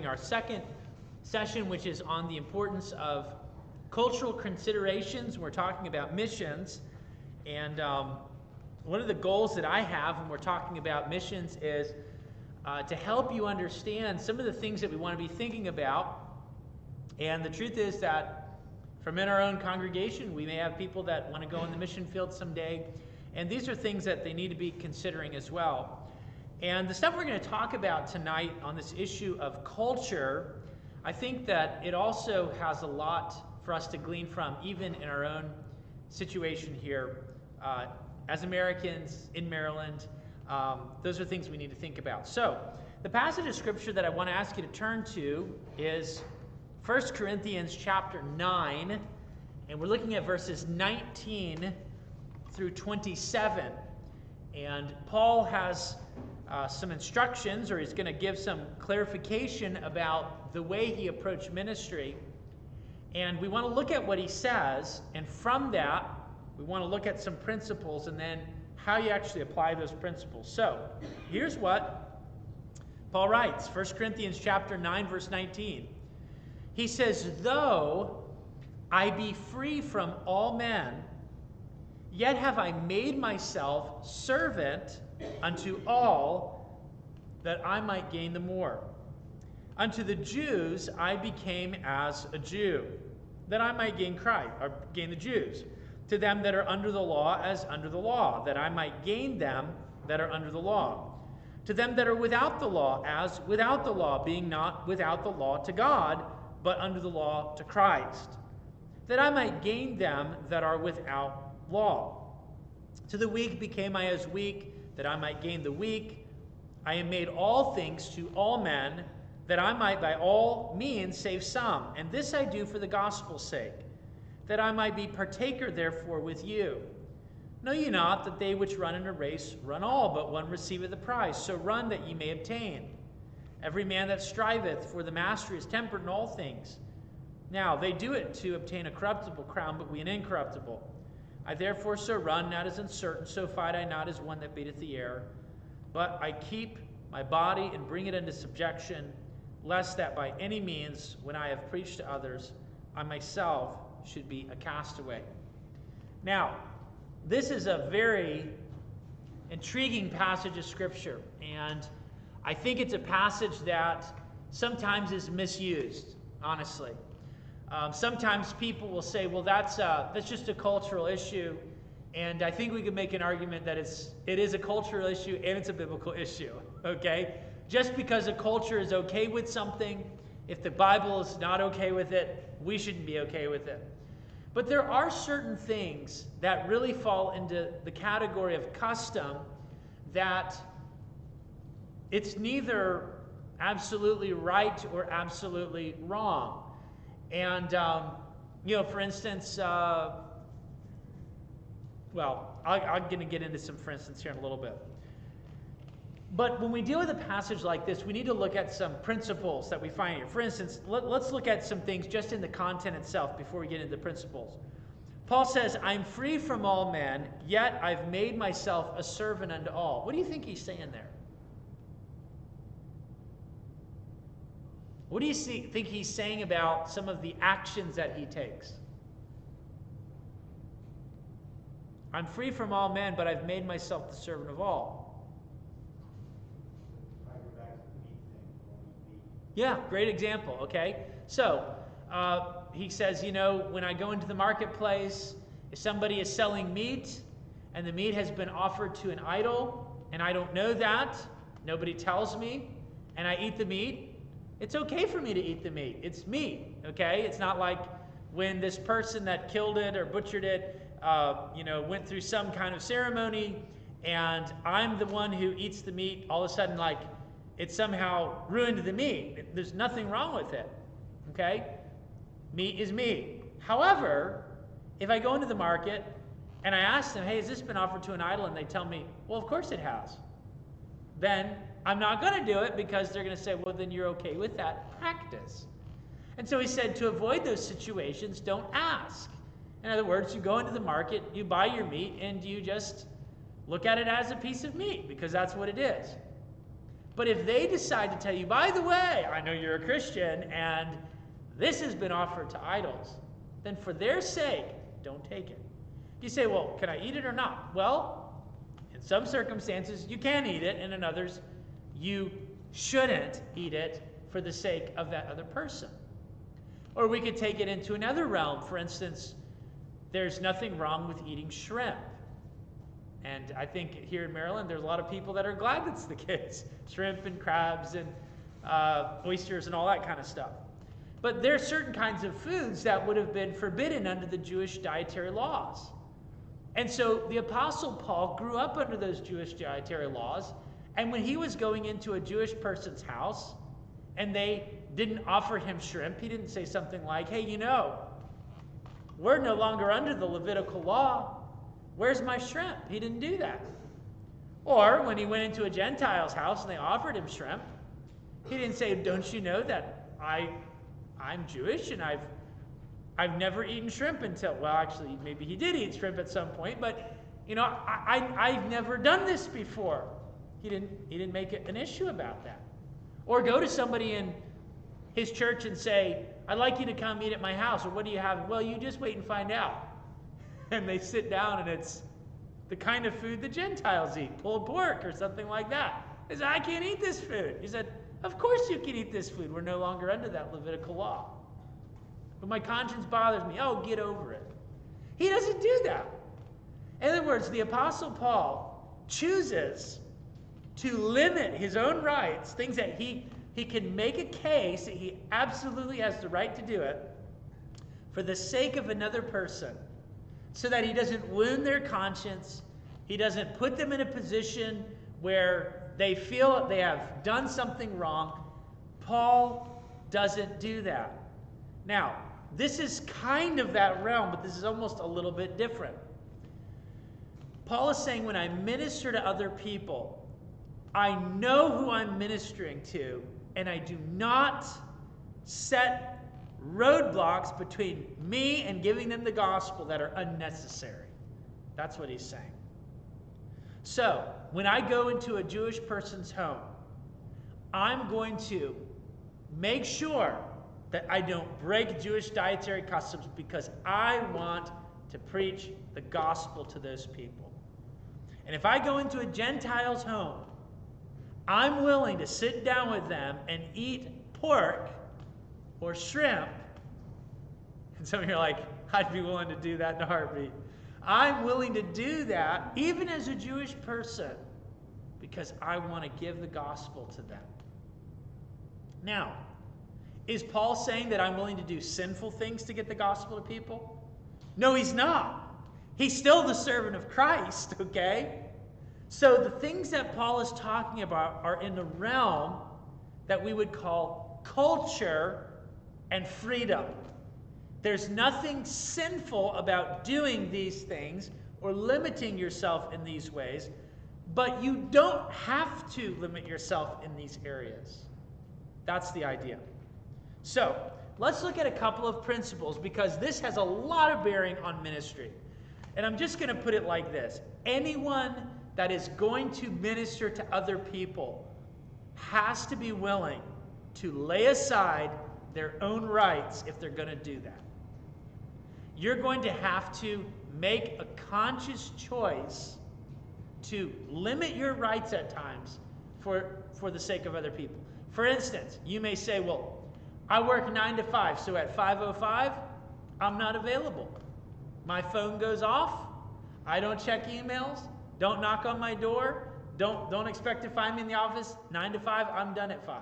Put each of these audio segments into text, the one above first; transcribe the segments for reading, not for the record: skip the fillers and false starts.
our second session, which is on the importance of cultural considerations. We're talking about missions. And one of the goals that I have when we're talking about missions is to help you understand some of the things that we want to be thinking about. And the truth is that from in our own congregation, we may have people that want to go in the mission field someday. And these are things that they need to be considering as well. And the stuff we're going to talk about tonight on this issue of culture, I think that it also has a lot for us to glean from, even in our own situation here as Americans in Maryland. Those are things we need to think about. So the passage of Scripture that I want to ask you to turn to is 1 Corinthians chapter 9, and we're looking at verses 19 through 27. And Paul has some instructions, or he's going to give some clarification about the way he approached ministry. And we want to look at what he says, and from that, we want to look at some principles and then how you actually apply those principles. So, here's what Paul writes, 1 Corinthians chapter 9, verse 19. He says, "Though I be free from all men, yet have I made myself servant unto all, that I might gain the more. Unto the Jews I became as a Jew, that I might gain Christ, or gain the Jews. To them that are under the law, as under the law, that I might gain them that are under the law. To them that are without the law, as without the law, being not without the law to God, but under the law to Christ, that I might gain them that are without law. To the weak became I as weak, that I might gain the weak. I am made all things to all men, that I might by all means save some. And this I do for the gospel's sake, that I might be partaker therefore with you. Know ye not that they which run in a race run all, but one receiveth the prize? So run that ye may obtain. Every man that striveth for the mastery is tempered in all things. Now they do it to obtain a corruptible crown, but we an incorruptible. I therefore so run, not as uncertain, so fight I not as one that beateth the air. But I keep my body and bring it into subjection, lest that by any means, when I have preached to others, I myself should be a castaway." Now, this is a very intriguing passage of Scripture, and I think it's a passage that sometimes is misused, honestly. Sometimes people will say, well, that's just a cultural issue, and I think we could make an argument that it is a cultural issue and it's a biblical issue, okay? Just because a culture is okay with something, if the Bible is not okay with it, we shouldn't be okay with it. But there are certain things that really fall into the category of custom that it's neither absolutely right or absolutely wrong. And, for instance, I'm going to get into some for instance here in a little bit. But when we deal with a passage like this, we need to look at some principles that we find here. For instance, let's look at some things just in the content itself before we get into the principles. Paul says, "I'm free from all men, yet I've made myself a servant unto all." What do you think he's saying there? What do you think he's saying about some of the actions that he takes? I'm free from all men, but I've made myself the servant of all. Yeah, great example, okay? So, he says, when I go into the marketplace, if somebody is selling meat, and the meat has been offered to an idol, and I don't know that, nobody tells me, and I eat the meat, it's okay for me to eat the meat. It's meat, okay? It's not like when this person that killed it or butchered it, went through some kind of ceremony, and I'm the one who eats the meat, all of a sudden, like, it somehow ruined the meat. There's nothing wrong with it, okay? Meat is meat. However, if I go into the market and I ask them, hey, has this been offered to an idol? And they tell me, well, of course it has. Then I'm not going to do it because they're going to say, well, then you're okay with that practice. And so he said, to avoid those situations, don't ask. In other words, you go into the market, you buy your meat, and you just look at it as a piece of meat because that's what it is. But if they decide to tell you, by the way, I know you're a Christian and this has been offered to idols, then for their sake, don't take it. You say, well, can I eat it or not? Well, in some circumstances, you can eat it, and in others, you shouldn't eat it for the sake of that other person. Or we could take it into another realm. For instance, there's nothing wrong with eating shrimp. And I think here in Maryland, there's a lot of people that are glad that's the case. Shrimp and crabs and oysters and all that kind of stuff. But there are certain kinds of foods that would have been forbidden under the Jewish dietary laws. And so the Apostle Paul grew up under those Jewish dietary laws. And when he was going into a Jewish person's house and they didn't offer him shrimp, he didn't say something like, hey, you know, we're no longer under the Levitical law. Where's my shrimp? He didn't do that. Or when he went into a Gentile's house and they offered him shrimp, he didn't say, don't you know that I'm Jewish and I've never eaten shrimp until, well, actually, maybe he did eat shrimp at some point, but, you know, I've never done this before. He didn't make an issue about that. Or go to somebody in his church and say, I'd like you to come eat at my house, or what do you have? Well, you just wait and find out. And they sit down and it's the kind of food the Gentiles eat, pulled pork or something like that. He said, I can't eat this food. He said, of course you can eat this food. We're no longer under that Levitical law. But my conscience bothers me. Oh, get over it. He doesn't do that. In other words, the Apostle Paul chooses to limit his own rights, things that he can make a case that he absolutely has the right to do it, for the sake of another person, so that he doesn't wound their conscience, he doesn't put them in a position where they feel they have done something wrong. Paul doesn't do that. Now, this is kind of that realm, but this is almost a little bit different. Paul is saying when I minister to other people, I know who I'm ministering to, and I do not set roadblocks between me and giving them the gospel that are unnecessary. That's what he's saying. So, when I go into a Jewish person's home, I'm going to make sure that I don't break Jewish dietary customs because I want to preach the gospel to those people. And if I go into a Gentile's home, I'm willing to sit down with them and eat pork or shrimp. And some of you are like, I'd be willing to do that in a heartbeat. I'm willing to do that even as a Jewish person because I want to give the gospel to them. Now, is Paul saying that I'm willing to do sinful things to get the gospel to people? No, he's not. He's still the servant of Christ, okay? So the things that Paul is talking about are in the realm that we would call culture and freedom. There's nothing sinful about doing these things or limiting yourself in these ways, but you don't have to limit yourself in these areas. That's the idea. So, let's look at a couple of principles because this has a lot of bearing on ministry. And I'm just going to put it like this. Anyone that is going to minister to other people has to be willing to lay aside their own rights if they're going to do that. You're going to have to make a conscious choice to limit your rights at times for the sake of other people. For instance, you may say, well, I work 9 to 5, so at 5:05, I'm not available. My phone goes off. I don't check emails. Don't knock on my door. Don't expect to find me in the office. 9 to 5, I'm done at 5.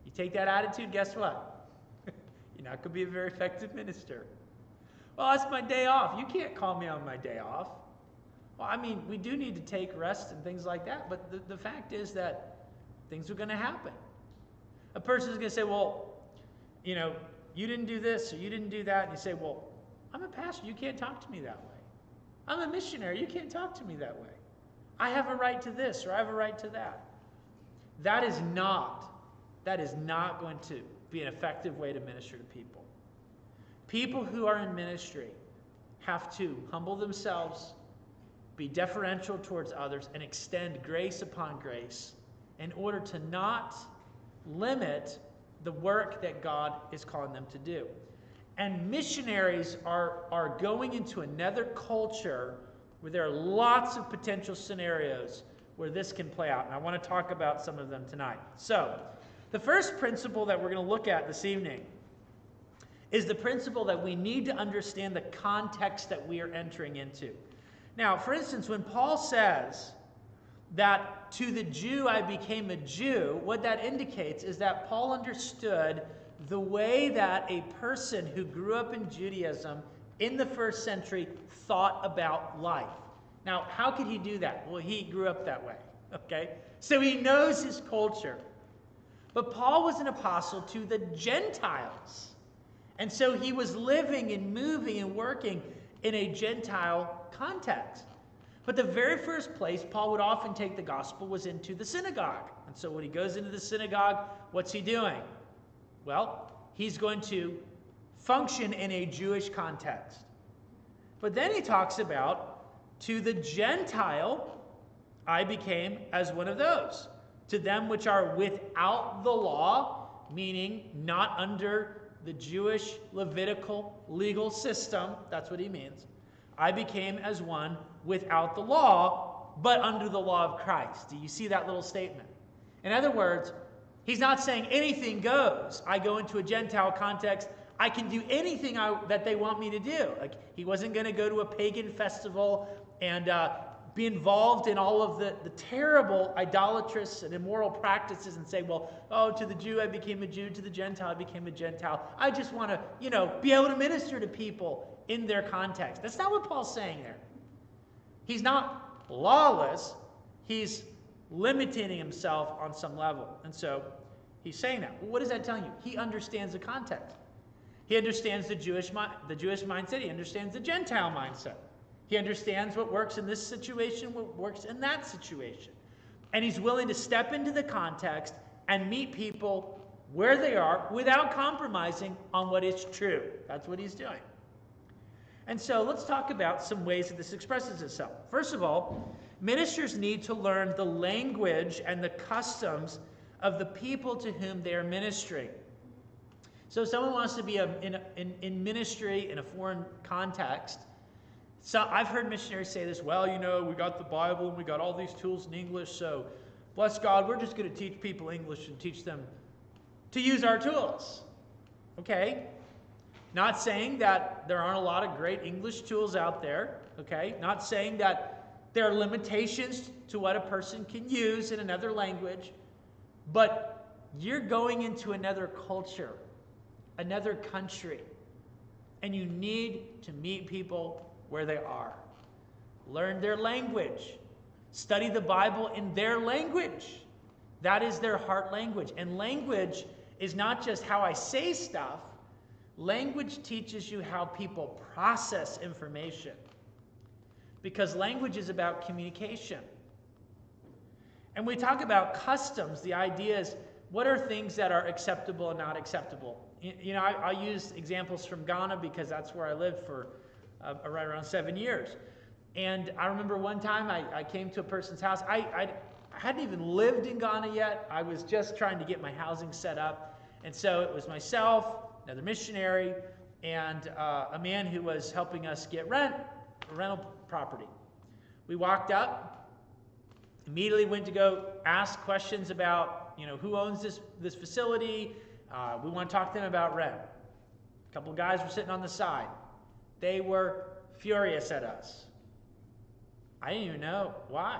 You take that attitude, guess what? You're not going to be a very effective minister. Well, that's my day off. You can't call me on my day off. Well, I mean, we do need to take rest and things like that, but the fact is that things are going to happen. A person is going to say, well, you know, you didn't do this or you didn't do that. And you say, well, I'm a pastor. You can't talk to me that way. I'm a missionary. You can't talk to me that way. I have a right to this or I have a right to that. That is not going to be an effective way to minister to people. People who are in ministry have to humble themselves, be deferential towards others, and extend grace upon grace in order to not limit the work that God is calling them to do. And missionaries are going into another culture where there are lots of potential scenarios where this can play out. And I want to talk about some of them tonight. So, the first principle that we're going to look at this evening is the principle that we need to understand the context that we are entering into. Now, for instance, when Paul says that to the Jew I became a Jew, what that indicates is that Paul understood the way that a person who grew up in Judaism in the first century thought about life. Now, how could he do that? Well, he grew up that way, okay? So he knows his culture. But Paul was an apostle to the Gentiles. And so he was living and moving and working in a Gentile context. But the very first place Paul would often take the gospel was into the synagogue. And so when he goes into the synagogue, what's he doing? Well, he's going to function in a Jewish context. But then he talks about, to the Gentile, I became as one of those. To them which are without the law, meaning not under the Jewish Levitical legal system, that's what he means. I became as one without the law, but under the law of Christ. Do you see that little statement? In other words, he's not saying anything goes. I go into a Gentile context. I can do anything that they want me to do. Like, he wasn't going to go to a pagan festival and be involved in all of the terrible idolatrous and immoral practices and say, well, oh, to the Jew I became a Jew, to the Gentile I became a Gentile. I just want to, be able to minister to people in their context. That's not what Paul's saying there. He's not lawless. He's limiting himself on some level. And so he's saying that. Well, what is that telling you? He understands the context. He understands the Jewish mindset. He understands the Gentile mindset. He understands what works in this situation, what works in that situation. And he's willing to step into the context and meet people where they are without compromising on what is true. That's what he's doing. And so let's talk about some ways that this expresses itself. First of all, ministers need to learn the language and the customs of the people to whom they are ministering. So if someone wants to be in ministry in a foreign context, so I've heard missionaries say this, well, we got the Bible and we got all these tools in English, so bless God, we're just going to teach people English and teach them to use our tools. Okay? Not saying that there aren't a lot of great English tools out there. Okay? Not saying that there are limitations to what a person can use in another language, but you're going into another culture, another country, and you need to meet people where they are. Learn their language. Study the Bible in their language. That is their heart language. And language is not just how I say stuff. Language teaches you how people process information. Because language is about communication. And we talk about customs. The idea is, what are things that are acceptable and not acceptable? I use examples from Ghana because that's where I lived for right around 7 years. And I remember one time I came to a person's house. I hadn't even lived in Ghana yet. I was just trying to get my housing set up. And so it was myself, another missionary, and a man who was helping us get rental property. We walked up, immediately went to go ask questions about, who owns this facility. We want to talk to them about rent. A couple of guys were sitting on the side. They were furious at us. I didn't even know why.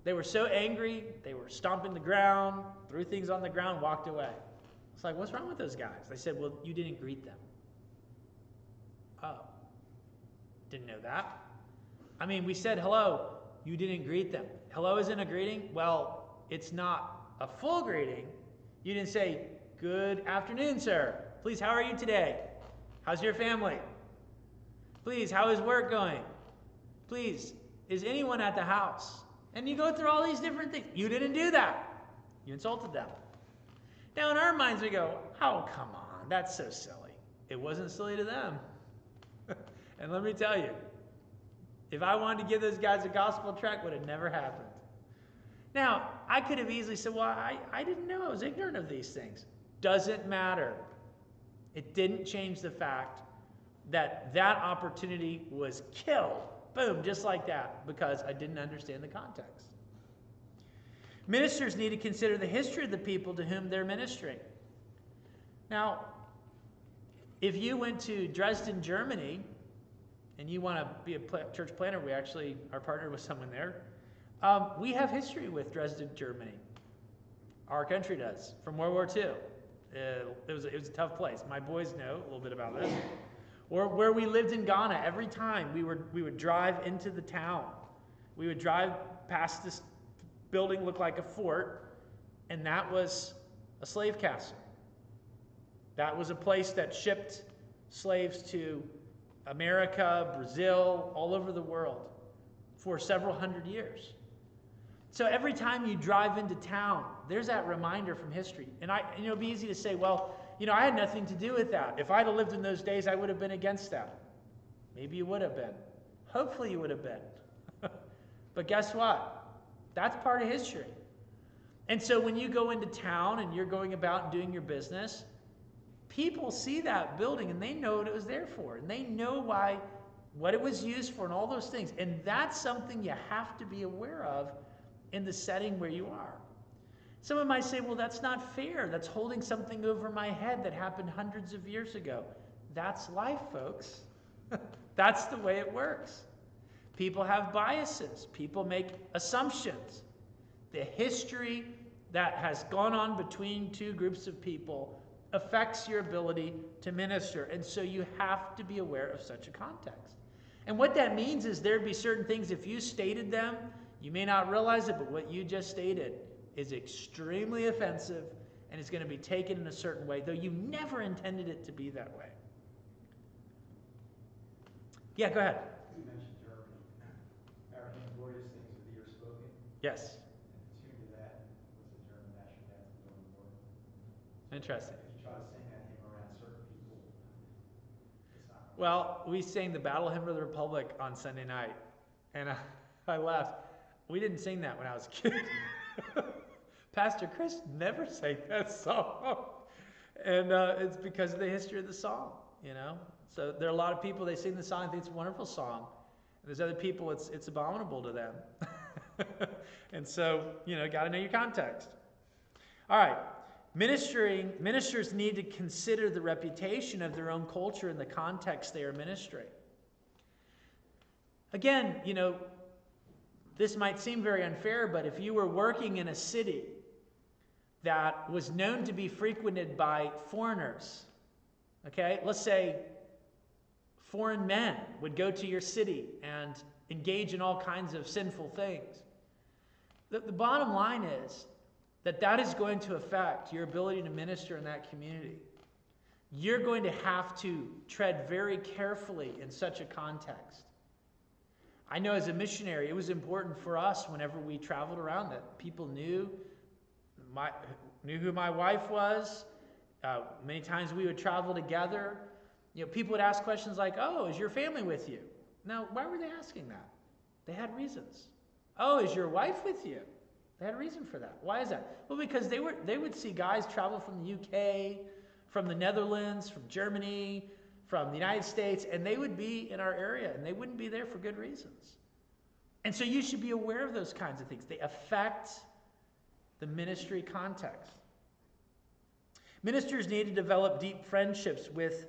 They were so angry, they were stomping the ground, threw things on the ground, walked away. It's like, what's wrong with those guys? They said, well, you didn't greet them. Oh, didn't know that. I mean, we said hello, you didn't greet them. Hello isn't a greeting? Well, it's not a full greeting. You didn't say, good afternoon, sir. Please, how are you today? How's your family? Please, how is work going? Please, is anyone at the house? And you go through all these different things. You didn't do that. You insulted them. Now, in our minds, we go, oh, come on, that's so silly. It wasn't silly to them. And let me tell you, if I wanted to give those guys a gospel tract, it would have never happened. Now, I could have easily said, well, I didn't know. I was ignorant of these things. Doesn't matter. It didn't change the fact that that opportunity was killed. Boom, just like that, because I didn't understand the context. Ministers need to consider the history of the people to whom they're ministering. Now, if you went to Dresden, Germany, and you want to be a church planner, we actually are partnered with someone there. We have history with Dresden, Germany. Our country does, from World War II. It was a tough place. My boys know a little bit about this. Or where we lived in Ghana, every time we would drive into the town. We would drive past this building, looked like a fort, and that was a slave castle. That was a place that shipped slaves to America, Brazil, all over the world for several hundred years. So every time you drive into town, there's that reminder from history. And it'd be easy to say, well, I had nothing to do with that. If I'd have lived in those days, I would have been against that. Maybe you would have been. Hopefully you would have been. But guess what? That's part of history. And so when you go into town and you're going about and doing your business, people see that building and they know what it was there for. And they know what it was used for and all those things. And that's something you have to be aware of in the setting where you are. Someone might say, well, that's not fair. That's holding something over my head that happened hundreds of years ago. That's life, folks. That's the way it works. People have biases. People make assumptions. The history that has gone on between two groups of people affects your ability to minister. And so you have to be aware of such a context. And what that means is there'd be certain things, if you stated them, you may not realize it, but what you just stated is extremely offensive and is going to be taken in a certain way, though you never intended it to be that way. Yeah, go ahead. You mentioned Germany. Our glorious things of the year spoken. Yes. And tuned to that was the German national anthem during the war. Interesting. If you try to sing that hymn around certain people, it's not. Well, we sang the Battle Hymn of the Republic on Sunday night, and I laughed. We didn't sing that when I was a kid. Pastor Chris never sang that song. And it's because of the history of the song, So there are a lot of people, they sing the song, I think it's a wonderful song. And there's other people, it's abominable to them. And so, got to know your context. All right. Ministers need to consider the reputation of their own culture in the context they are ministering. Again, this might seem very unfair, but if you were working in a city that was known to be frequented by foreigners, okay, let's say foreign men would go to your city and engage in all kinds of sinful things. The bottom line is that is going to affect your ability to minister in that community. You're going to have to tread very carefully in such a context. I know as a missionary, it was important for us whenever we traveled around that people knew who my wife was. Many times we would travel together. People would ask questions like, "Oh, is your family with you?" Now, why were they asking that? They had reasons. "Oh, is your wife with you?" They had a reason for that. Why is that? Well, because they would see guys travel from the UK, from the Netherlands, from Germany, from the United States, and they would be in our area, and they wouldn't be there for good reasons. And so you should be aware of those kinds of things. They affect the ministry context. Ministers need to develop deep friendships with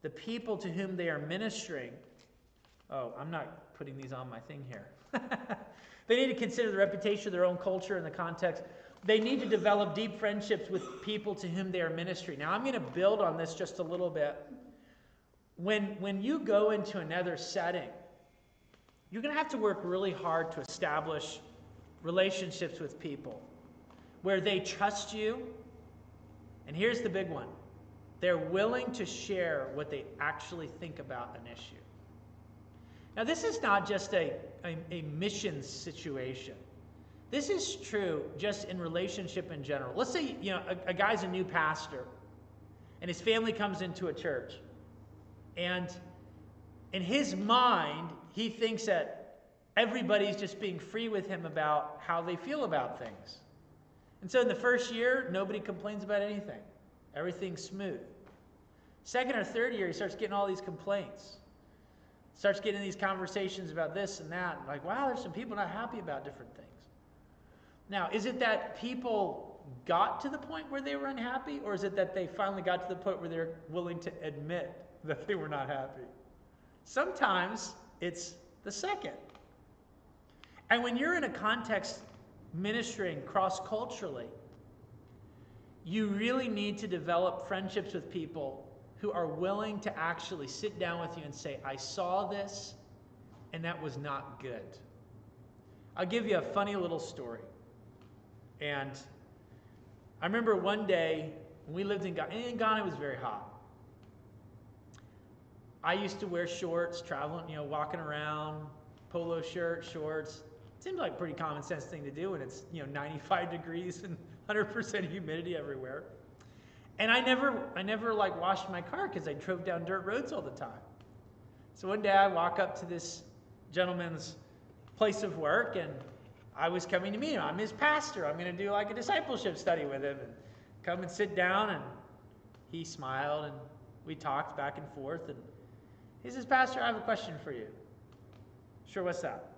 the people to whom they are ministering. Oh, I'm not putting these on my thing here. They need to consider the reputation of their own culture in the context. They need to develop deep friendships with people to whom they are ministering. Now, I'm going to build on this just a little bit. When you go into another setting, you're going to have to work really hard to establish relationships with people where they trust you. And here's the big one. They're willing to share what they actually think about an issue. Now, this is not just a mission situation. This is true just in relationship in general. Let's say, a guy's a new pastor, and his family comes into a church. And in his mind, he thinks that everybody's just being free with him about how they feel about things. And so in the first year, nobody complains about anything. Everything's smooth. Second or third year, he starts getting all these complaints. Starts getting these conversations about this and that. Like, wow, there's some people not happy about different things. Now, is it that people got to the point where they were unhappy, or is it that they finally got to the point where they're willing to admit that they were not happy? Sometimes it's the second. And when you're in a context ministering cross-culturally, you really need to develop friendships with people who are willing to actually sit down with you and say, I saw this, and that was not good. I'll give you a funny little story. And I remember one day, when we lived in Ghana, and in Ghana it was very hot. I used to wear shorts, traveling, walking around, polo shirt, shorts. It seemed like a pretty common sense thing to do when it's, 95 degrees and 100% humidity everywhere. And I never like washed my car because I drove down dirt roads all the time. So one day I walk up to this gentleman's place of work, and I was coming to meet him. I'm his pastor. I'm going to do like a discipleship study with him and come and sit down. And he smiled, and we talked back and forth. And he says, Pastor, I have a question for you. Sure, what's that?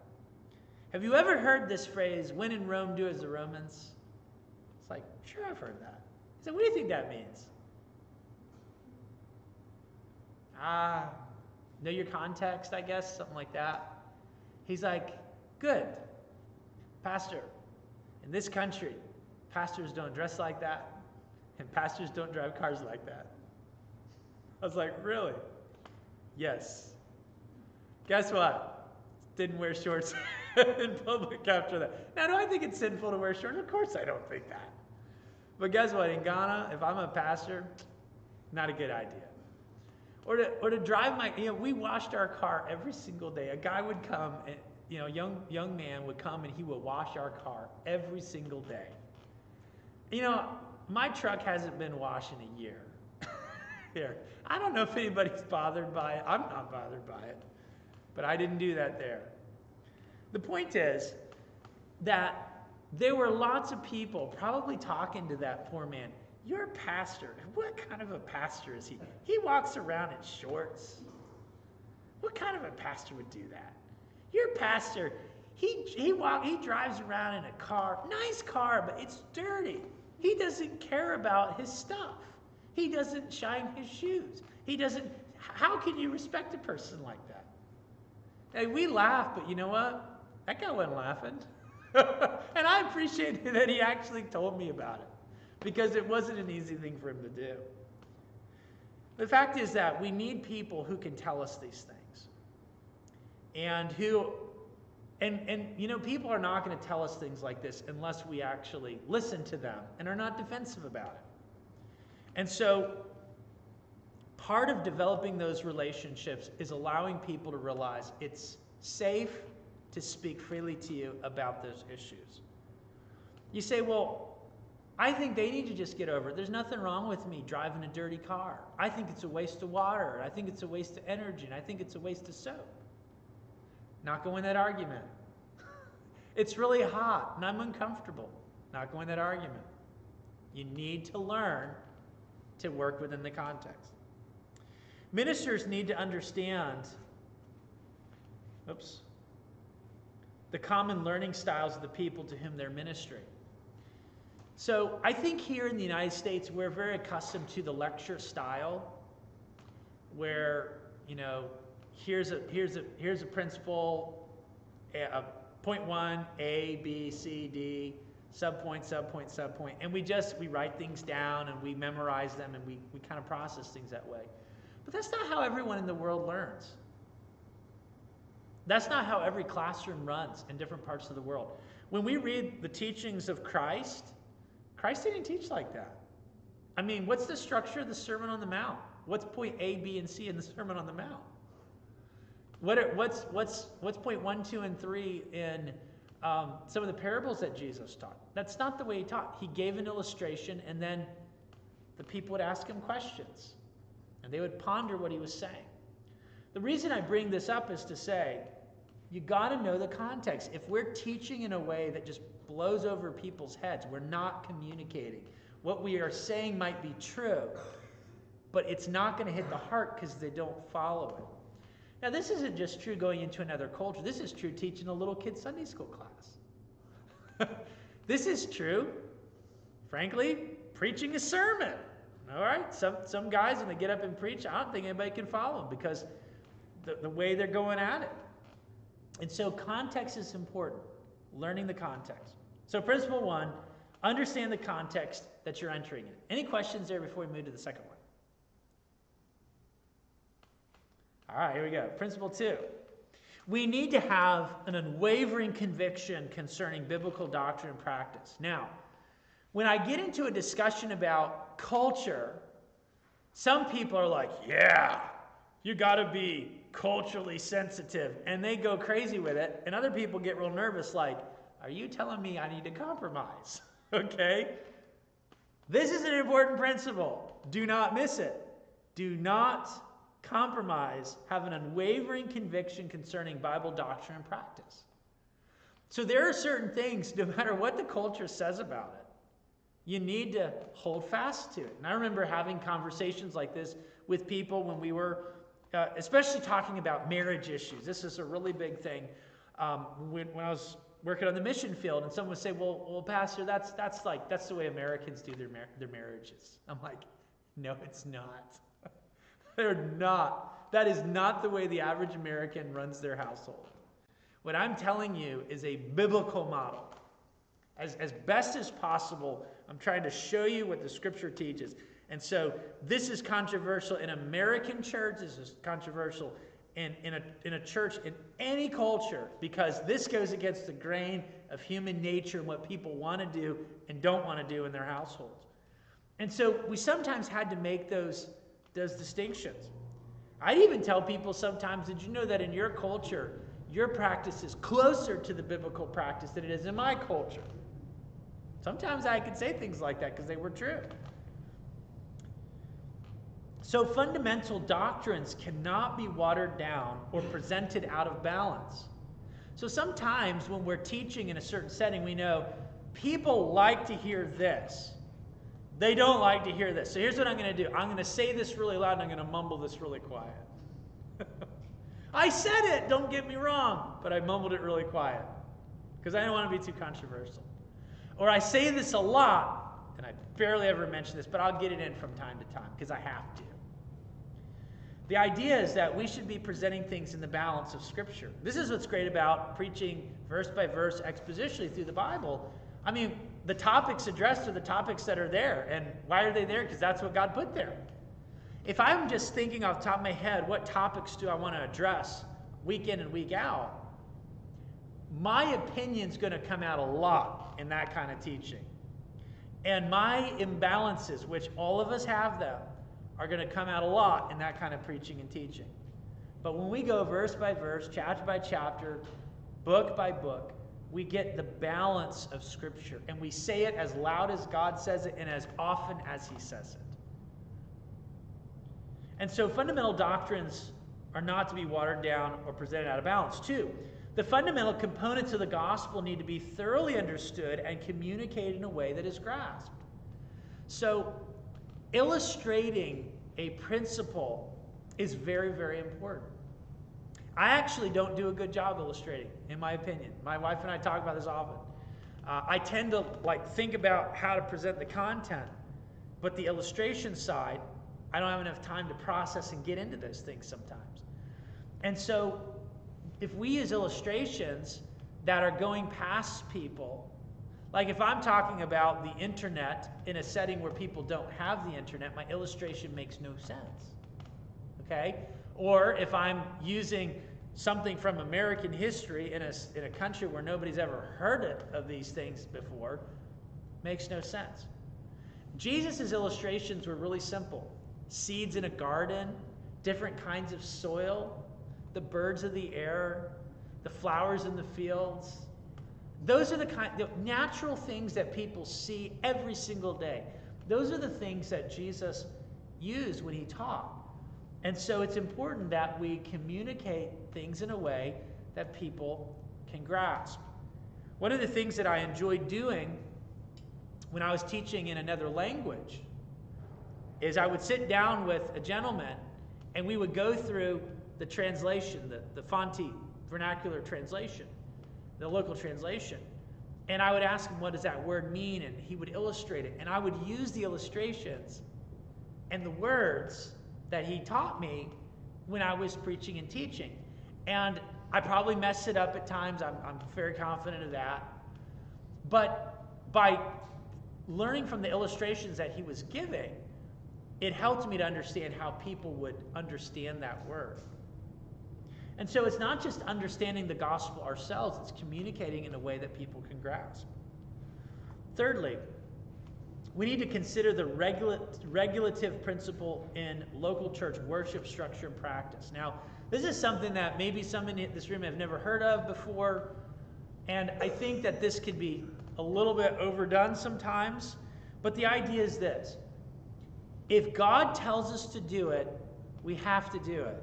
Have you ever heard this phrase, when in Rome, do as the Romans? It's like, sure, I've heard that. He said, what do you think that means? Know your context, I guess, something like that. He's like, good. Pastor, in this country, pastors don't dress like that, and pastors don't drive cars like that. I was like, really? Yes. Guess what? Didn't wear shorts in public after that. Now, do I think it's sinful to wear shorts? Of course I don't think that. But guess what? In Ghana, if I'm a pastor, not a good idea. Or to drive we washed our car every single day. A guy would come, and young man would come, and he would wash our car every single day. My truck hasn't been washed in a year. Here, I don't know if anybody's bothered by it. I'm not bothered by it, but I didn't do that there. The point is that there were lots of people probably talking to that poor man. You're a pastor. What kind of a pastor is he? He walks around in shorts. What kind of a pastor would do that? Your pastor, he drives around in a car, nice car, but it's dirty. He doesn't care about his stuff. He doesn't shine his shoes. How can you respect a person like that? Hey, we laugh, but you know what? That guy wasn't laughing. And I appreciate that he actually told me about it, because it wasn't an easy thing for him to do. The fact is that we need people who can tell us these things. And people are not going to tell us things like this unless we actually listen to them and are not defensive about it. And so part of developing those relationships is allowing people to realize it's safe to speak freely to you about those issues. You say, well, I think they need to just get over it. There's nothing wrong with me driving a dirty car. I think it's a waste of water. I think it's a waste of energy. And I think it's a waste of soap. Not go in that argument. It's really hot and I'm uncomfortable. Not go in that argument. You need to learn to work within the context. Ministers need to understand the common learning styles of the people to whom they're ministering. So I think here in the United States, we're very accustomed to the lecture style where, here's a principle, point one, A, B, C, D, subpoint, and we write things down and we memorize them and we kind of process things that way. But that's not how everyone in the world learns. That's not how every classroom runs in different parts of the world. When we read the teachings of Christ didn't teach like that. I mean, what's the structure of the Sermon on the Mount? What's point A, B, and C in the Sermon on the Mount? What's point 1, 2, and 3 in some of the parables that Jesus taught? That's not the way he taught. He gave an illustration, and then the people would ask him questions, and they would ponder what he was saying. The reason I bring this up is to say, You got to know the context. If we're teaching in a way that just blows over people's heads, we're not communicating. What we are saying might be true, but it's not going to hit the heart because they don't follow it. Now, this isn't just true going into another culture. This is true teaching a little kid Sunday school class. This is true, frankly, preaching a sermon. All right? Some guys, when they get up and preach, I don't think anybody can follow them because the way they're going at it. And so context is important, learning the context. So principle 1, understand the context that you're entering in. Any questions there before we move to the second one? All right, here we go. Principle 2. We need to have an unwavering conviction concerning biblical doctrine and practice. Now, when I get into a discussion about culture, some people are like, yeah, you got to be culturally sensitive, and they go crazy with it, and other people get real nervous like, are you telling me I need to compromise? Okay? This is an important principle. Do not miss it. Do not compromise. Have an unwavering conviction concerning Bible doctrine and practice. So there are certain things, no matter what the culture says about it, you need to hold fast to it. And I remember having conversations like this with people when we were especially talking about marriage issues. This is a really big thing. When I was working on the mission field, and someone would say, "Well, Pastor, that's the way Americans do their marriages." I'm like, "No, it's not. They're not. That is not the way the average American runs their household. What I'm telling you is a biblical model. As best as possible, I'm trying to show you what the Scripture teaches." And so this is controversial in American church. This is controversial in a church in any culture, because this goes against the grain of human nature and what people want to do and don't want to do in their households. And so we sometimes had to make those distinctions. I'd even tell people sometimes, did you know that in your culture, your practice is closer to the biblical practice than it is in my culture? Sometimes I could say things like that because they were true. So fundamental doctrines cannot be watered down or presented out of balance. So sometimes when we're teaching in a certain setting, we know people like to hear this. They don't like to hear this. So here's what I'm going to do. I'm going to say this really loud and I'm going to mumble this really quiet. I said it, don't get me wrong, but I mumbled it really quiet because I don't want to be too controversial. Or I say this a lot, and I barely ever mention this, but I'll get it in from time to time because I have to. The idea is that we should be presenting things in the balance of Scripture. This is what's great about preaching verse by verse expositionally through the Bible. I mean, the topics addressed are the topics that are there. And why are they there? Because that's what God put there. If I'm just thinking off the top of my head, what topics do I want to address week in and week out, my opinion's going to come out a lot in that kind of teaching. And my imbalances, which all of us have them, are going to come out a lot in that kind of preaching and teaching. But when we go verse by verse, chapter by chapter, book by book, we get the balance of Scripture. And we say it as loud as God says it and as often as He says it. And so fundamental doctrines are not to be watered down or presented out of balance. 2, the fundamental components of the gospel need to be thoroughly understood and communicated in a way that is grasped. So illustrating a principle is very, very important. I actually don't do a good job illustrating, in my opinion. My wife and I talk about this often. I tend to think about how to present the content, but the illustration side, I don't have enough time to process and get into those things sometimes. And so if we use illustrations that are going past people, like if I'm talking about the internet in a setting where people don't have the internet, my illustration makes no sense. Okay? Or if I'm using something from American history in a country where nobody's ever heard of these things before, makes no sense. Jesus' illustrations were really simple. Seeds in a garden, different kinds of soil, the birds of the air, the flowers in the fields. Those are the natural things that people see every single day. Those are the things that Jesus used when He taught. And so it's important that we communicate things in a way that people can grasp. One of the things that I enjoyed doing when I was teaching in another language is I would sit down with a gentleman and we would go through the translation, the Fonte vernacular translation, the local translation. And I would ask him, what does that word mean? And he would illustrate it. And I would use the illustrations and the words that he taught me when I was preaching and teaching. And I probably messed it up at times. I'm very confident of that. But by learning from the illustrations that he was giving, it helped me to understand how people would understand that word. And so it's not just understanding the gospel ourselves, it's communicating in a way that people can grasp. Thirdly, we need to consider the regulative principle in local church worship structure and practice. Now, this is something that maybe some in this room have never heard of before, and I think that this could be a little bit overdone sometimes, but the idea is this. If God tells us to do it, we have to do it.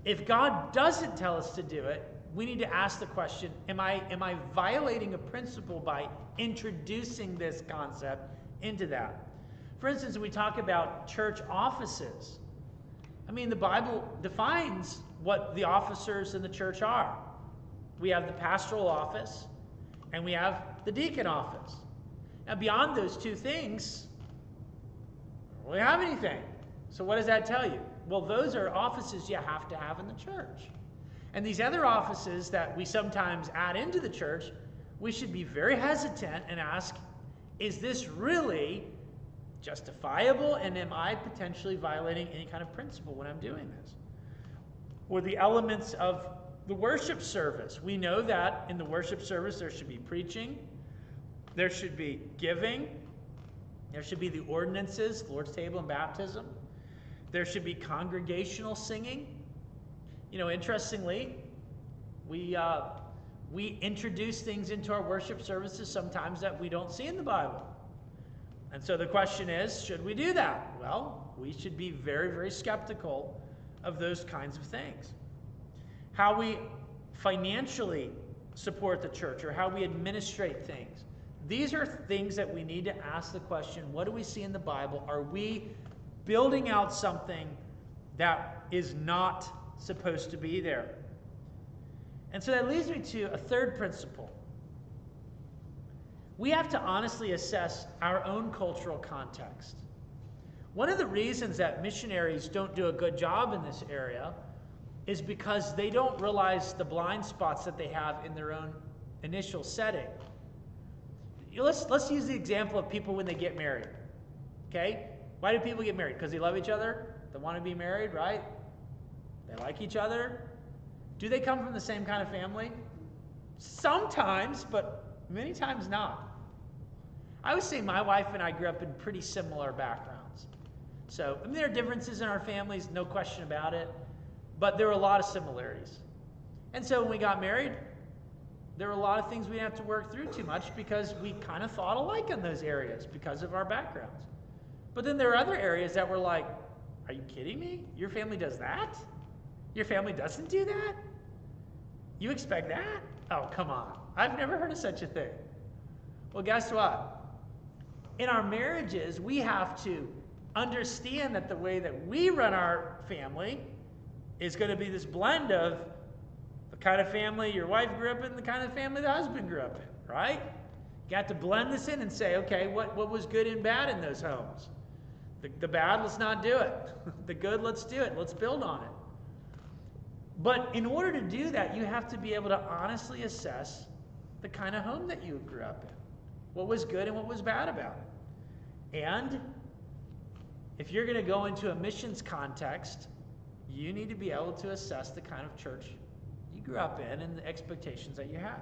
If God doesn't tell us to do it, we need to ask the question, am I violating a principle by introducing this concept into that? For instance, when we talk about church offices, I mean, the Bible defines what the officers in the church are. We have the pastoral office and we have the deacon office. Now, beyond those two things, we don't really have anything. So what does that tell you? Well, those are offices you have to have in the church. And these other offices that we sometimes add into the church, we should be very hesitant and ask, is this really justifiable, and am I potentially violating any kind of principle when I'm doing this? Or the elements of the worship service. We know that in the worship service there should be preaching, there should be giving, there should be the ordinances, Lord's table and baptism. There should be congregational singing. You know, interestingly, we introduce things into our worship services sometimes that we don't see in the Bible. And so the question is, should we do that? Well, we should be very, very skeptical of those kinds of things. How we financially support the church or how we administrate things. These are things that we need to ask the question, what do we see in the Bible? Are we building out something that is not supposed to be there? And so that leads me to a third principle. We have to honestly assess our own cultural context. One of the reasons that missionaries don't do a good job in this area is because they don't realize the blind spots that they have in their own initial setting. Let's use the example of people when they get married. Okay? Why do people get married? Because they love each other? They want to be married, right? They like each other? Do they come from the same kind of family? Sometimes, but many times not. I would say my wife and I grew up in pretty similar backgrounds. So, I mean, there are differences in our families, no question about it, but there are a lot of similarities. And so when we got married, there were a lot of things we didn't have to work through too much because we kind of thought alike in those areas because of our backgrounds. But then there are other areas that were like, are you kidding me? Your family does that? Your family doesn't do that? You expect that? Oh, come on. I've never heard of such a thing. Well, guess what? In our marriages, we have to understand that the way that we run our family is going to be this blend of the kind of family your wife grew up in, the kind of family the husband grew up in, right? You got to blend this in and say, okay, what was good and bad in those homes? The bad, let's not do it. The good, let's do it. Let's build on it. But in order to do that, you have to be able to honestly assess the kind of home that you grew up in. What was good and what was bad about it. And if you're going to go into a missions context, you need to be able to assess the kind of church you grew up in and the expectations that you had.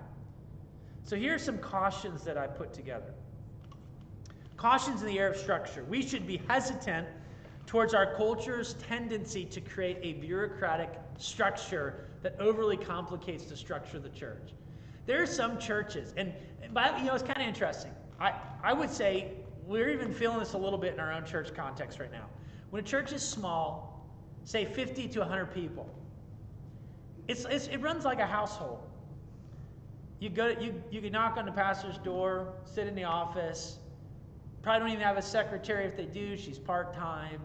So here are some cautions that I put together. Cautions in the area of structure. We should be hesitant towards our culture's tendency to create a bureaucratic structure that overly complicates the structure of the church. There are some churches, and it's kind of interesting. I would say we're even feeling this a little bit in our own church context right now. When a church is small, say 50 to 100 people, It runs like a household. You can knock on the pastor's door, sit in the office. Probably don't even have a secretary. If they do, she's part-time.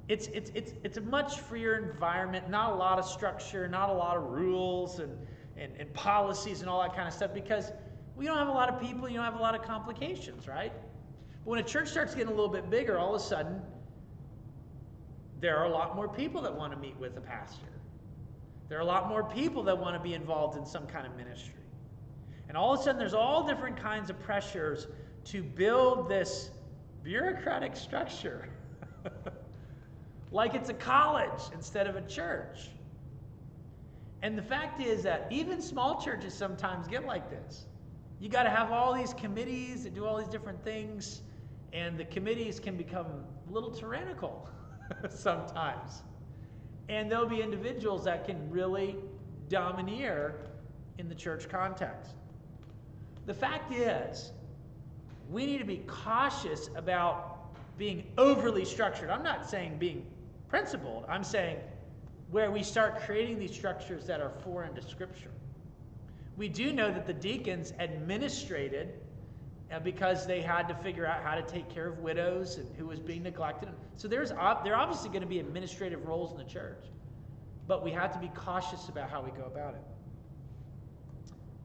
It's a much freer environment, not a lot of structure, not a lot of rules and policies and all that kind of stuff, because we don't have a lot of people, you don't have a lot of complications, right? But when a church starts getting a little bit bigger, all of a sudden, there are a lot more people that want to meet with a pastor. There are a lot more people that want to be involved in some kind of ministry. And all of a sudden, there's all different kinds of pressures to build this bureaucratic structure. Like it's a college instead of a church. And the fact is that even small churches sometimes get like this. You got to have all these committees that do all these different things, and the committees can become a little tyrannical sometimes. And there'll be individuals that can really domineer in the church context. The fact is, we need to be cautious about being overly structured. I'm not saying being principled. I'm saying where we start creating these structures that are foreign to Scripture. We do know that the deacons administrated because they had to figure out how to take care of widows and who was being neglected. So there are obviously going to be administrative roles in the church, but we have to be cautious about how we go about it.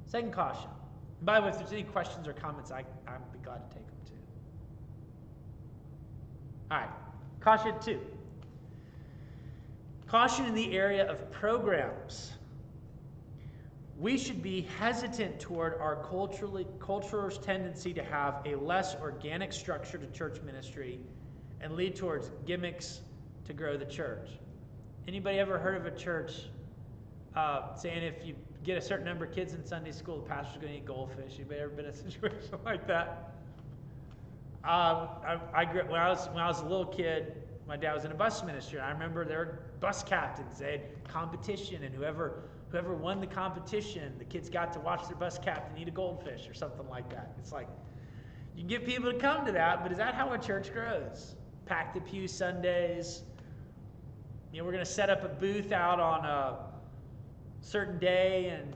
Second caution. By the way, if there's any questions or comments, I'd be glad to take them too. All right, caution 2. Caution in the area of programs. We should be hesitant toward our culture's tendency to have a less organic structure to church ministry and lead towards gimmicks to grow the church. Anybody ever heard of a church saying if you get a certain number of kids in Sunday school, the pastor's going to eat goldfish? Anybody ever been in a situation like that? I grew up, when I was a little kid, my dad was in a bus ministry. And I remember there were bus captains. They had competition, and whoever won the competition, the kids got to watch their bus captain eat a goldfish or something like that. It's like, you can get people to come to that, but is that how a church grows? Pack the pew Sundays. You know, we're going to set up a booth out on a certain day, and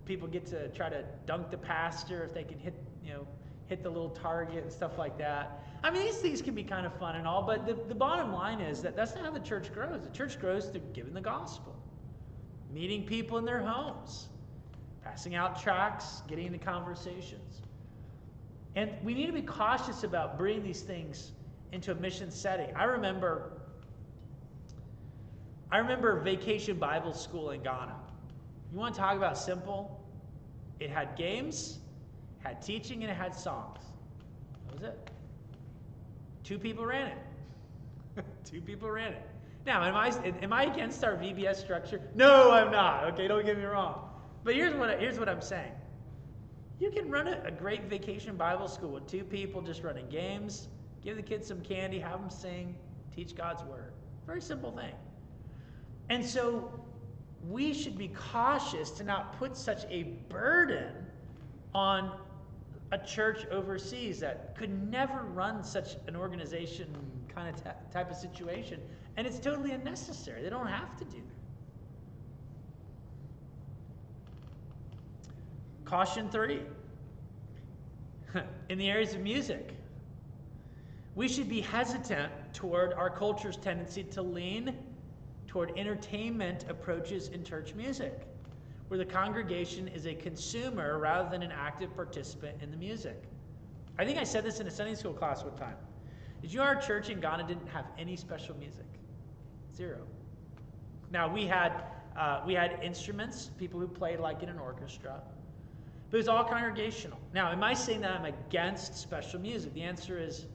people get to try to dunk the pastor if they can hit the little target and stuff like that. I mean, these things can be kind of fun and all, but the bottom line is that that's not how the church grows. The church grows through giving the gospel, meeting people in their homes, passing out tracts, getting into conversations. And we need to be cautious about bringing these things into a mission setting. I remember Vacation Bible School in Ghana. You want to talk about simple? It had games, had teaching, and it had songs. That was it. 2 people ran it. 2 people ran it. Now, am I against our VBS structure? No, I'm not. Okay, don't get me wrong. But here's what I'm saying. You can run a great Vacation Bible School with 2 people just running games, give the kids some candy, have them sing, teach God's Word. Very simple thing. And so we should be cautious to not put such a burden on a church overseas that could never run such an organization kind of type of situation. And it's totally unnecessary. They don't have to do that. Caution 3. In the areas of music, we should be hesitant toward our culture's tendency to lean toward entertainment approaches in church music, where the congregation is a consumer rather than an active participant in the music. I think I said this in a Sunday school class one time. Did you know our church in Ghana didn't have any special music? 0. Now, we had instruments, people who played like in an orchestra, but it was all congregational. Now, am I saying that I'm against special music? The answer is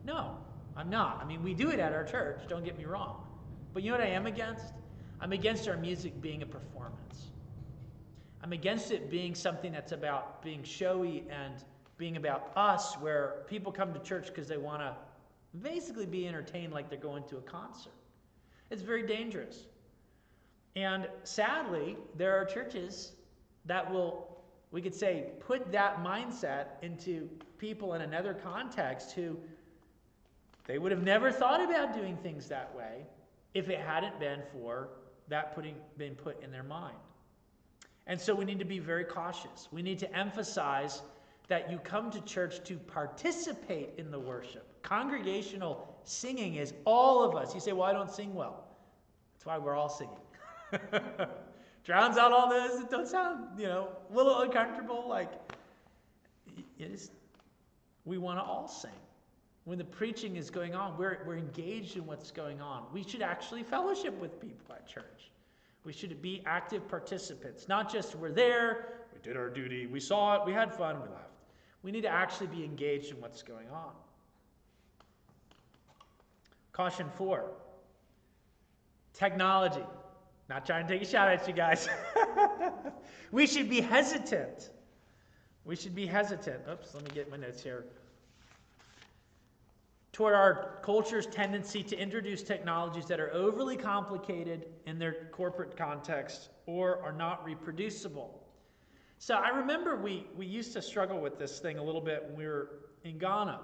no, I'm not. I mean, we do it at our church, don't get me wrong. But you know what I am against? I'm against our music being a performance. I'm against it being something that's about being showy and being about us, where people come to church because they want to basically be entertained like they're going to a concert. It's very dangerous. And sadly, there are churches that will, we could say, put that mindset into people in another context who they would have never thought about doing things that way if it hadn't been for that being put in their mind. And so we need to be very cautious. We need to emphasize that you come to church to participate in the worship. Congregational singing is all of us. You say, well, I don't sing well. That's why we're all singing. Drowns out all those that don't sound, a little uncomfortable. We want to all sing. When the preaching is going on, we're engaged in what's going on. We should actually fellowship with people at church. We should be active participants, not just we're there, we did our duty, we saw it, we had fun, we left. We need to actually be engaged in what's going on. Caution 4. Technology. Not trying to take a shot at you guys. We should be hesitant. We should be hesitant. Oops, let me get my notes here. Toward our culture's tendency to introduce technologies that are overly complicated in their corporate context or are not reproducible. So I remember we used to struggle with this thing a little bit when we were in Ghana.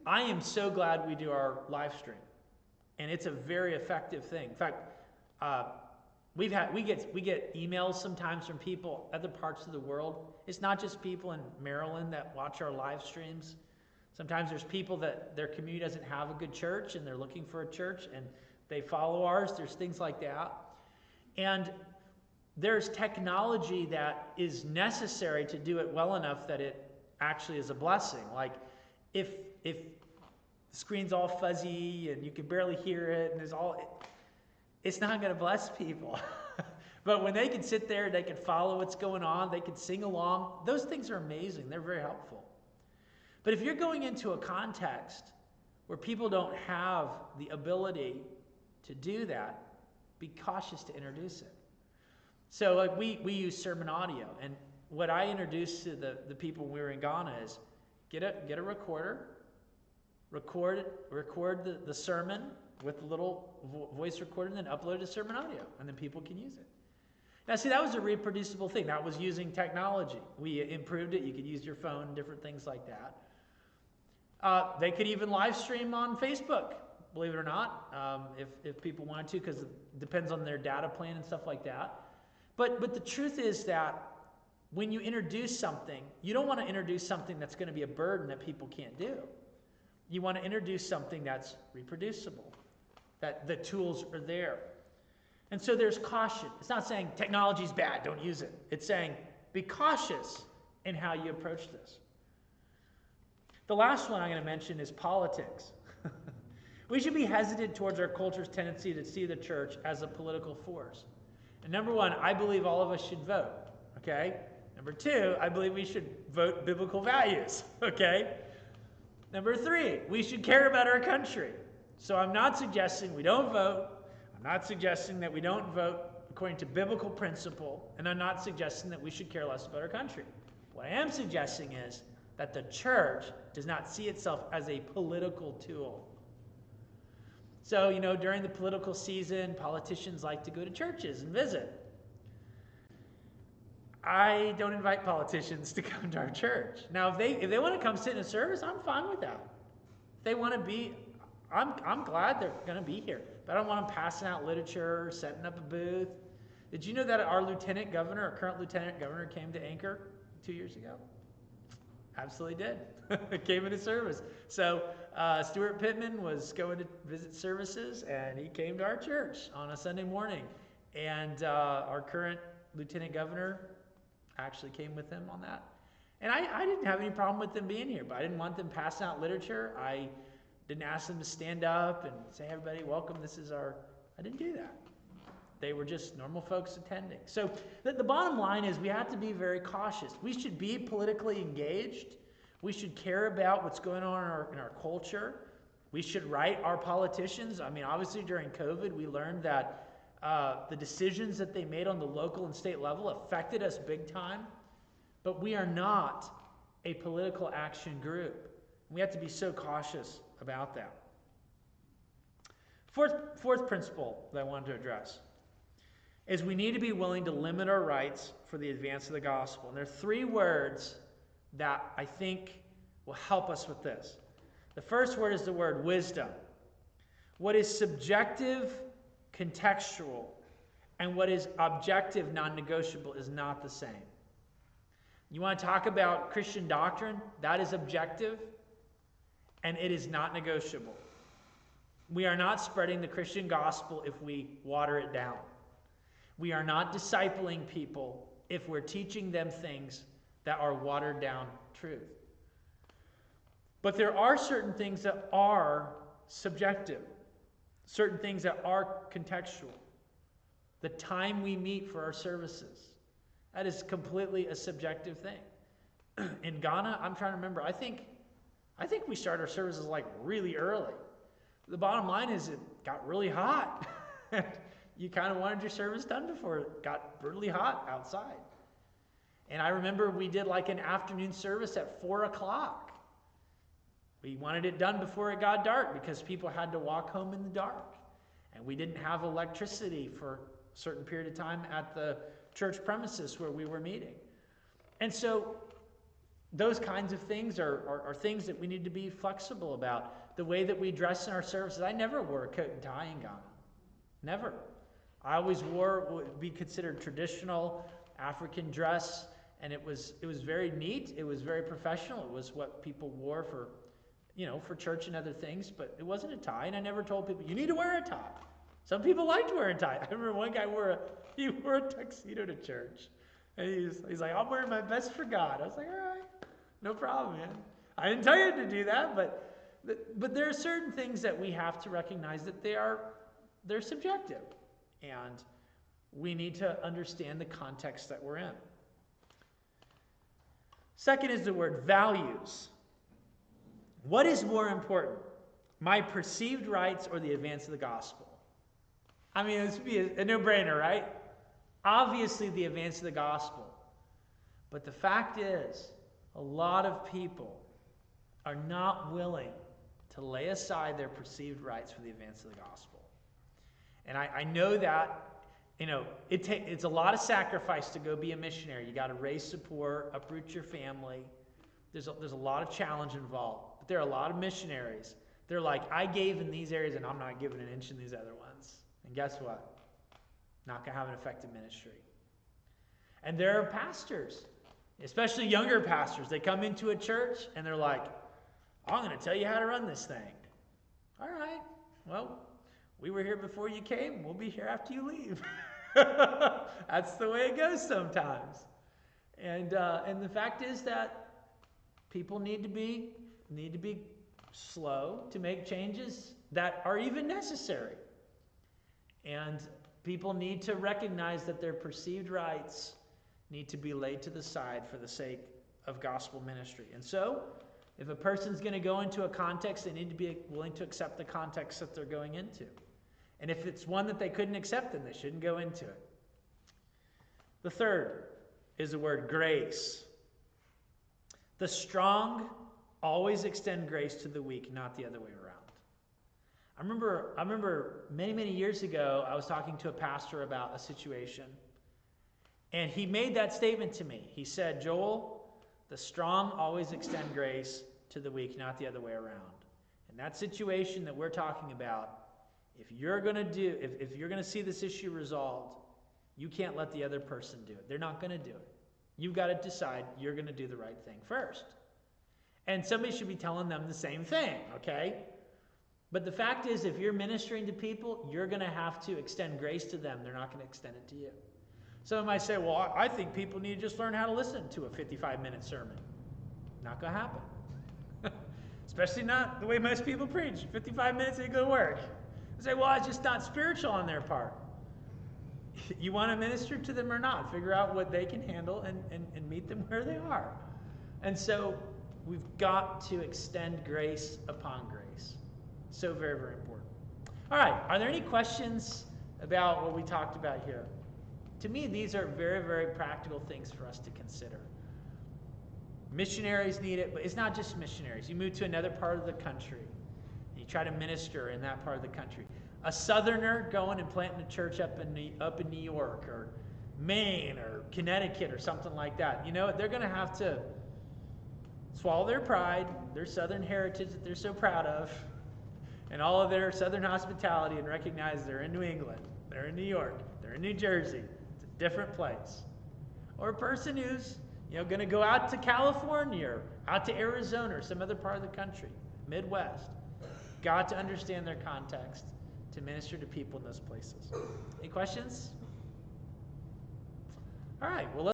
I am so glad we do our live stream, and it's a very effective thing. In fact, we get emails sometimes from people other parts of the world. It's not just people in Maryland that watch our live streams. Sometimes there's people that their community doesn't have a good church and they're looking for a church and they follow ours. There's things like that. And there's technology that is necessary to do it well enough that it actually is a blessing. Like if the screen's all fuzzy and you can barely hear it and it's not going to bless people. But when they can sit there, they can follow what's going on, they can sing along, those things are amazing. They're very helpful. But if you're going into a context where people don't have the ability to do that, be cautious to introduce it. So we use sermon audio, and what I introduced to the people when we were in Ghana is get a recorder, record the sermon with the little voice recorder, and then upload it to sermon audio, and then people can use it. Now, see, that was a reproducible thing. That was using technology. We improved it. You could use your phone, different things like that. They could even live stream on Facebook, believe it or not, if people wanted to, because it depends on their data plan and stuff like that. But the truth is that when you introduce something, you don't want to introduce something that's going to be a burden that people can't do. You want to introduce something that's reproducible, that the tools are there. And so there's caution. It's not saying technology's bad, don't use it. It's saying be cautious in how you approach this. The last one I'm going to mention is politics. We should be hesitant towards our culture's tendency to see the church as a political force. And number one, I believe all of us should vote, okay? Number two, I believe we should vote biblical values, okay? Number three, we should care about our country. So I'm not suggesting we don't vote. I'm not suggesting that we don't vote according to biblical principle, and I'm not suggesting that we should care less about our country. What I am suggesting is that the church does not see itself as a political tool. So, during the political season, politicians like to go to churches and visit. I don't invite politicians to come to our church. Now, if they want to come sit in a service, I'm fine with that. If they want to be, I'm glad they're going to be here. But I don't want them passing out literature, setting up a booth. Did you know that our current lieutenant governor came to Anchor 2 years ago? Absolutely did. Came into service. So Stuart Pittman was going to visit services, and he came to our church on a Sunday morning. And our current lieutenant governor actually came with him on that. And I didn't have any problem with them being here, but I didn't want them passing out literature. I didn't ask them to stand up and say, hey, everybody, welcome, I didn't do that. They were just normal folks attending. So the bottom line is we have to be very cautious. We should be politically engaged. We should care about what's going on in our culture. We should write our politicians. I mean, obviously during COVID, we learned that the decisions that they made on the local and state level affected us big time. But we are not a political action group. We have to be so cautious about that. Fourth principle that I wanted to address is we need to be willing to limit our rights for the advance of the gospel. And there are three words that I think will help us with this. The first word is the word wisdom. What is subjective contextual, and what is objective, non-negotiable, is not the same. You want to talk about Christian doctrine? That is objective, and it is not negotiable. We are not spreading the Christian gospel if we water it down. We are not discipling people if we're teaching them things that are watered down truth. But there are certain things that are subjective, certain things that are contextual. The time we meet for our services, that is completely a subjective thing. In Ghana, I'm trying to remember, I think we start our services like really early. The bottom line is it got really hot. You kind of wanted your service done before it got brutally hot outside. And I remember we did like an afternoon service at 4 o'clock. We wanted it done before it got dark because people had to walk home in the dark. And we didn't have electricity for a certain period of time at the church premises where we were meeting. And so those kinds of things are things that we need to be flexible about. The way that we dress in our services. I never wore a coat and tie in Ghana. Never. I always wore what would be considered traditional African dress, and it was very neat. It was very professional. It was what people wore for, for church and other things, but it wasn't a tie, and I never told people, you need to wear a tie. Some people liked wearing a tie. I remember one guy wore a tuxedo to church, and he's like, I'm wearing my best for God. I was like, all right, no problem, man. I didn't tell you to do that, but there are certain things that we have to recognize that they're subjective, and we need to understand the context that we're in. Second is the word values. What is more important, my perceived rights or the advance of the gospel? I mean, this would be a no-brainer, right? Obviously, the advance of the gospel. But the fact is, a lot of people are not willing to lay aside their perceived rights for the advance of the gospel. And I know that, it's a lot of sacrifice to go be a missionary. You got to raise support, uproot your family. There's a lot of challenge involved. But there are a lot of missionaries. They're like, I gave in these areas and I'm not giving an inch in these other ones. And guess what? Not going to have an effective ministry. And there are pastors, especially younger pastors. They come into a church and they're like, I'm going to tell you how to run this thing. All right. Well, we were here before you came. We'll be here after you leave. That's the way it goes sometimes. And the fact is that people need to be slow to make changes that are even necessary. And people need to recognize that their perceived rights need to be laid to the side for the sake of gospel ministry. And so, if a person's going to go into a context, they need to be willing to accept the context that they're going into. And if it's one that they couldn't accept, then they shouldn't go into it. The third is the word grace. The strong always extend grace to the weak, not the other way around. I remember many, many years ago, I was talking to a pastor about a situation, and he made that statement to me. He said, Joel, the strong always extend grace to the weak, not the other way around. In that situation that we're talking about, if you're going to see this issue resolved, you can't let the other person do it. They're not going to do it. You've got to decide you're going to do the right thing first. And somebody should be telling them the same thing, okay? But the fact is, if you're ministering to people, you're going to have to extend grace to them. They're not going to extend it to you. Some might say, well, I think people need to just learn how to listen to a 55-minute sermon. Not going to happen. Especially not the way most people preach. 55 minutes, they go to work. They say, well, it's just not spiritual on their part. You want to minister to them or not? Figure out what they can handle and meet them where they are. And so we've got to extend grace upon grace. So very, very important. All right, are there any questions about what we talked about here? To me, these are very, very practical things for us to consider. Missionaries need it, but it's not just missionaries. You move to another part of the country, and you try to minister in that part of the country. A southerner going and planting a church up in New York or Maine or Connecticut or something like that, they're going to have to swallow their pride, their southern heritage that they're so proud of, and all of their Southern hospitality and recognize they're in New England, they're in New York, they're in New Jersey. It's a different place. Or a person who's, going to go out to California or out to Arizona or some other part of the country, Midwest. Got to understand their context to minister to people in those places. Any questions? All right, well,